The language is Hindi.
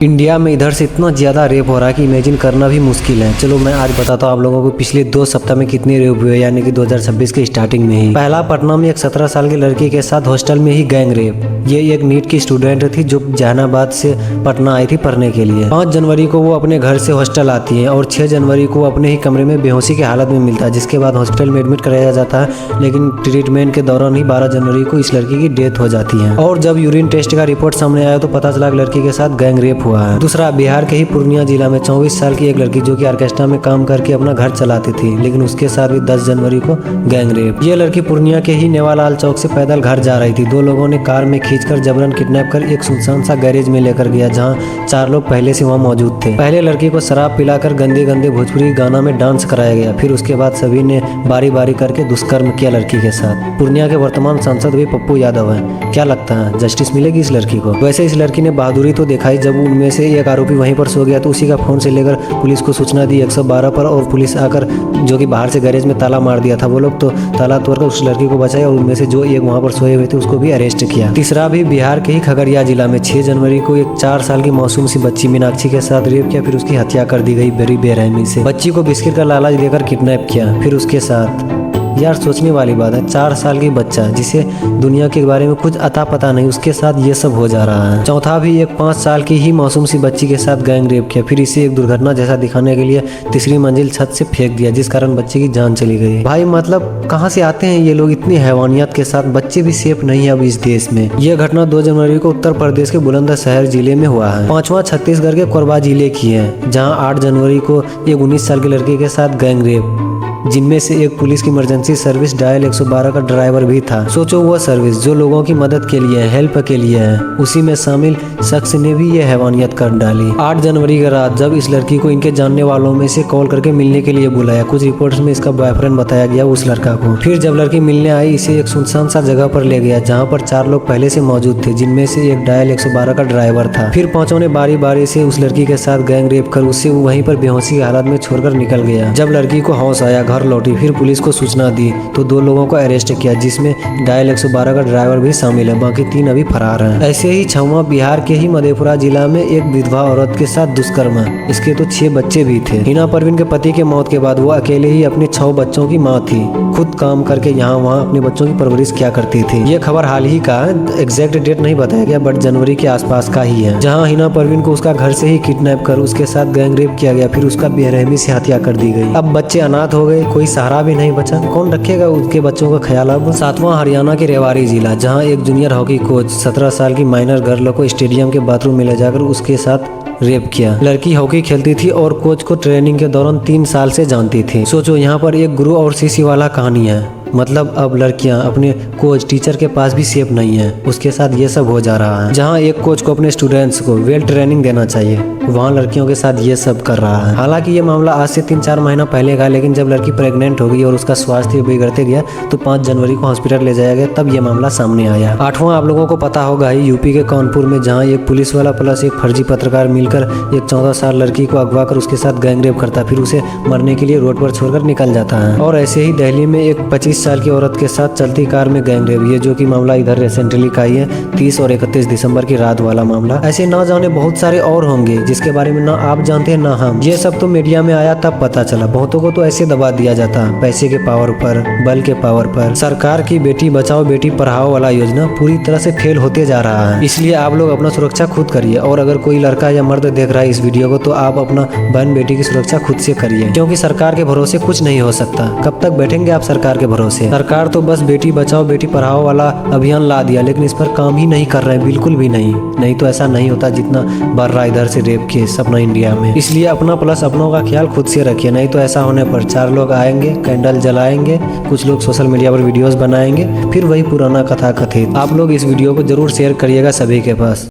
इंडिया में इधर से इतना ज़्यादा रेप हो रहा है कि इमेजिन करना भी मुश्किल है। चलो मैं आज बताता हूँ आप लोगों को पिछले 2 सप्ताह में कितने रेप हुए, यानी कि 2026 के स्टार्टिंग में ही। पहला पटना में एक 17 साल की लड़की के साथ हॉस्टल में ही गैंग रेप। ये एक नीट की स्टूडेंट थी जो जहानाबाद से पटना आई थी पढ़ने के लिए। 5 जनवरी को वो अपने घर से हॉस्टल आती है और 6 जनवरी को अपने ही कमरे में बेहोशी की हालत में मिलता है, जिसके बाद हॉस्पिटल में एडमिट कराया जाता है। लेकिन ट्रीटमेंट के दौरान ही 12 जनवरी को इस लड़की की डेथ हो जाती है। और जब यूरिन टेस्ट का रिपोर्ट सामने आया तो पता चला लड़की के साथ गैंग रेप हुआ है। दूसरा, बिहार के ही पूर्णिया जिला में 24 साल की एक लड़की जो कि ऑर्केस्ट्रा में काम करके अपना घर चलाती थी, लेकिन उसके साथ भी 10 जनवरी को गैंग रेप। ये लड़की पूर्णिया के ही नेवालाल चौक से पैदल घर जा रही थी। 2 लोगों ने कार में खींचकर जबरन किडनैप कर एक सुनसान सा गैरेज में लेकर गया, जहां 4 लोग पहले से वहां मौजूद थे। पहले लड़की को शराब पिलाकर गंदे गंदे भोजपुरी गाना में डांस कराया गया। फिर उसके बाद सभी ने बारी बारी करके दुष्कर्म किया लड़की के साथ। पूर्णिया के वर्तमान सांसद भी पप्पू यादव है। क्या लगता है जस्टिस मिलेगी इस लड़की को? वैसे इस लड़की ने बहादुरी तो दिखाई। जब उनमें से एक आरोपी वहीं पर सो गया तो उसी का फोन से लेकर पुलिस को सूचना दी 112 पर, और पुलिस आकर जो कि बाहर से गैरेज में ताला मार दिया था, वो लोग तो ताला तोड़कर उस लड़की को बचाए और उनमें से जो एक वहां पर सोए हुए थे उसको भी अरेस्ट किया। तीसरा भी बिहार के ही खगड़िया जिला में 6 जनवरी को एक 4 साल की मासूम सी बच्ची मीनाक्षी के साथ रेप किया, फिर उसकी हत्या कर दी गई बड़ी बेरहमी से। बच्ची को बिस्किट का लालच देकर किडनैप किया, फिर उसके साथ। यार सोचने वाली बात है, 4 साल की बच्चा जिसे दुनिया के बारे में कुछ अता पता नहीं, उसके साथ ये सब हो जा रहा है। चौथा भी एक 5 साल की ही मासूम सी बच्ची के साथ गैंग रेप किया, फिर इसे एक दुर्घटना जैसा दिखाने के लिए तीसरी मंजिल छत से फेंक दिया, जिस कारण बच्चे की जान चली गई। भाई मतलब कहाँ से आते हैं ये लोग इतनी हैवानियत के साथ? बच्चे भी सेफ नहीं है अब इस देश में। यह घटना 2 जनवरी को उत्तर प्रदेश के बुलंदशहर जिले में हुआ है। 5वां छत्तीसगढ़ के कोरबा जिले की है, जहाँ 8 जनवरी को एक 19 साल की लड़की के साथ गैंग रेप, जिनमें से एक पुलिस की इमरजेंसी सर्विस डायल 112 का ड्राइवर भी था। सोचो वह सर्विस जो लोगों की मदद के लिए, हेल्प के लिए है, उसी में शामिल शख्स ने भी ये हैवानियत कर डाली। 8 जनवरी की रात जब इस लड़की को इनके जानने वालों में से कॉल करके मिलने के लिए बुलाया, कुछ रिपोर्ट्स में इसका बॉयफ्रेंड बताया गया उस लड़का को। फिर जब लड़की मिलने आई, इसे एक सुनसान सा जगह पर ले गया जहाँ पर 4 लोग पहले से मौजूद थे, जिनमें से एक डायल 112 का ड्राइवर था। फिर 5 ने बारी बारी से उस लड़की के साथ गैंग रेप कर उसे वहीं पर बेहोशी की हालत में छोड़कर निकल गया। जब लड़की को होश आया, घर लौटी, फिर पुलिस को सूचना दी तो 2 लोगों को अरेस्ट किया, जिसमें डायल 112 का ड्राइवर भी शामिल है। बाकी 3 अभी फरार हैं। ऐसे ही 6वां बिहार के ही मधेपुरा जिला में एक विधवा औरत के साथ दुष्कर्म। इसके तो 6 बच्चे भी थे। हिना परवीन के पति के मौत के बाद वो अकेले ही अपने 6 बच्चों की माँ थी। खुद काम करके यहाँ वहाँ अपने बच्चों की परवरिश किया करती थी। ये खबर हाल ही का, एग्जैक्ट डेट नहीं बताया गया, बट जनवरी के आसपास का ही है, जहाँ हिना परवीन को उसका घर से ही किडनैप कर उसके साथ गैंग रेप किया गया, फिर उसका बेरहमी से हत्या कर दी गई। अब बच्चे अनाथ हो गए, कोई सहारा भी नहीं बचा, कौन रखेगा उनके बच्चों का ख्याल? अब 7वां हरियाणा के रेवाड़ी जिला, जहां एक जूनियर हॉकी कोच 17 साल की माइनर गर्ल को स्टेडियम के बाथरूम में ले जाकर उसके साथ रेप किया। लड़की हॉकी खेलती थी और कोच को ट्रेनिंग के दौरान 3 साल से जानती थी। सोचो यहाँ पर एक गुरु और शिष्य वाला कहानी है। मतलब अब लड़कियां अपने कोच टीचर के पास भी सेफ नहीं है, उसके साथ ये सब हो जा रहा है। जहां एक कोच को अपने स्टूडेंट्स को वेल ट्रेनिंग देना चाहिए, वहां लड़कियों के साथ ये सब कर रहा है। हालांकि ये मामला आज से 3-4 महीना पहले का, लेकिन जब लड़की प्रेग्नेंट हो गई और उसका स्वास्थ्य बिगड़ते गया तो 5 जनवरी को हॉस्पिटल ले जाया गया, तब ये मामला सामने आया। 8वां आप लोगों को पता होगा ही, यूपी के कानपुर में, जहाँ एक पुलिस वाला प्लस एक फर्जी पत्रकार मिलकर एक 14 साल लड़की को अगवा कर उसके साथ गैंग रेप करता, फिर उसे मरने के लिए रोड पर छोड़कर निकल जाता है। और ऐसे ही दिल्ली में एक 25 साल की औरत के साथ चलती कार में गैंग रेप, ये जो कि मामला इधर रिसेंटली का ही है, 30 और 31 दिसंबर की रात वाला मामला। ऐसे ना जाने बहुत सारे और होंगे जिसके बारे में ना आप जानते हैं ना हम। ये सब तो मीडिया में आया तब पता चला। बहुतों को तो ऐसे दबा दिया जाता, पैसे के पावर पर, बल के पावर पर। सरकार की बेटी बचाओ बेटी पढ़ाओ वाला योजना पूरी तरह से फेल होते जा रहा है। इसलिए आप लोग अपना सुरक्षा खुद करिए, और अगर कोई लड़का या मर्द देख रहा है इस वीडियो को तो आप अपना बहन बेटी की सुरक्षा खुद से करिए, क्योंकि सरकार के भरोसे कुछ नहीं हो सकता। कब तक बैठेंगे आप सरकार के भरोसे? सरकार तो बस बेटी बचाओ बेटी पढ़ाओ वाला अभियान ला दिया, लेकिन इस पर काम ही नहीं कर रहे हैं, बिल्कुल भी नहीं। नहीं तो ऐसा नहीं होता जितना बढ़ रहा इधर से रेप केस अपना इंडिया में। इसलिए अपना प्लस अपनों का ख्याल खुद से रखिए, नहीं तो ऐसा होने पर 4 लोग आएंगे, कैंडल जलाएंगे, कुछ लोग सोशल मीडिया पर वीडियोस बनाएंगे, फिर वही पुराना कथा कथित। आप लोग इस वीडियो को जरूर शेयर करिएगा सभी के पास।